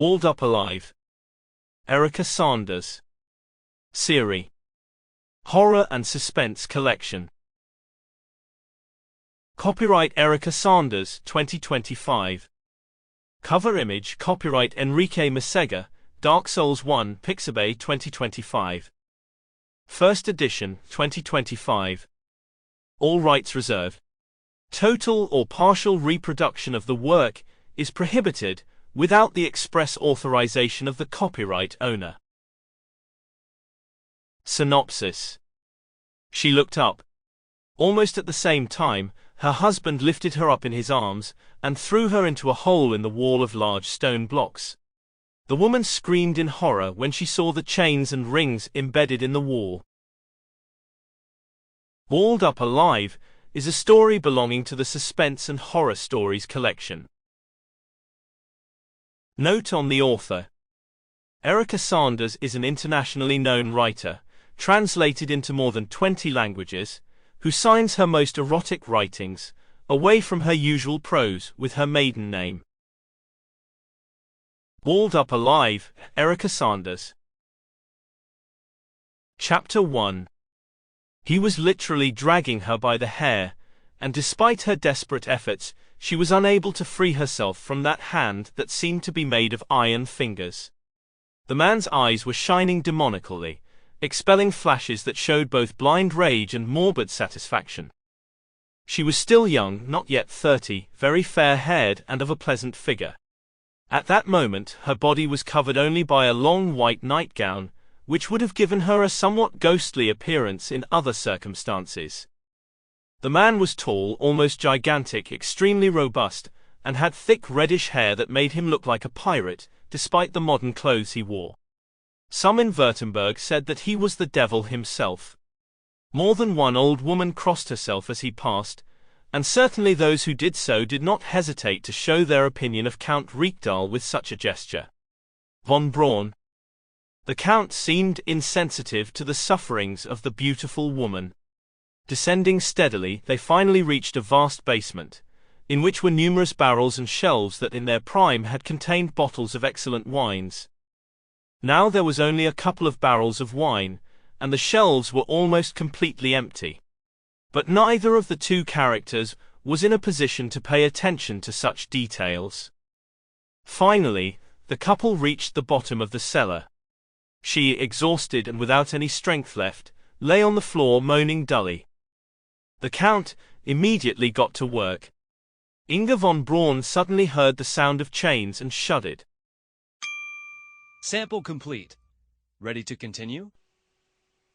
Walled Up Alive. Erika Sanders. Series. Horror and Suspense Collection. Copyright Erika Sanders, 2025. Cover image copyright Enrique Masega, Dark Souls 1 Pixabay 2025. First edition, 2025. All rights reserved. Total or partial reproduction of the work is prohibited without the express authorization of the copyright owner. Synopsis. She looked up. Almost at the same time, her husband lifted her up in his arms and threw her into a hole in the wall of large stone blocks. The woman screamed in horror when she saw the chains and rings embedded in the wall. Walled Up Alive is a story belonging to the Suspense and Horror Stories collection. Note on the author. Erika Sanders is an internationally known writer, translated into more than 20 languages, who signs her most erotic writings away from her usual prose with her maiden name. Walled Up Alive, Erika Sanders. Chapter 1. He was literally dragging her by the hair, and despite her desperate efforts, she was unable to free herself from that hand that seemed to be made of iron fingers. The man's eyes were shining demonically, expelling flashes that showed both blind rage and morbid satisfaction. She was still young, not yet 30, very fair-haired and of a pleasant figure. At that moment, her body was covered only by a long white nightgown, which would have given her a somewhat ghostly appearance in other circumstances. The man was tall, almost gigantic, extremely robust, and had thick reddish hair that made him look like a pirate, despite the modern clothes he wore. Some in Württemberg said that he was the devil himself. More than one old woman crossed herself as he passed, and certainly those who did so did not hesitate to show their opinion of Count Riekdahl with such a gesture. Von Braun. The Count seemed insensitive to the sufferings of the beautiful woman. Descending steadily, they finally reached a vast basement, in which were numerous barrels and shelves that in their prime had contained bottles of excellent wines. Now there was only a couple of barrels of wine, and the shelves were almost completely empty. But neither of the two characters was in a position to pay attention to such details. Finally, the couple reached the bottom of the cellar. She, exhausted and without any strength left, lay on the floor moaning dully. The Count immediately got to work. Inga von Braun suddenly heard the sound of chains and shuddered. Sample complete. Ready to continue?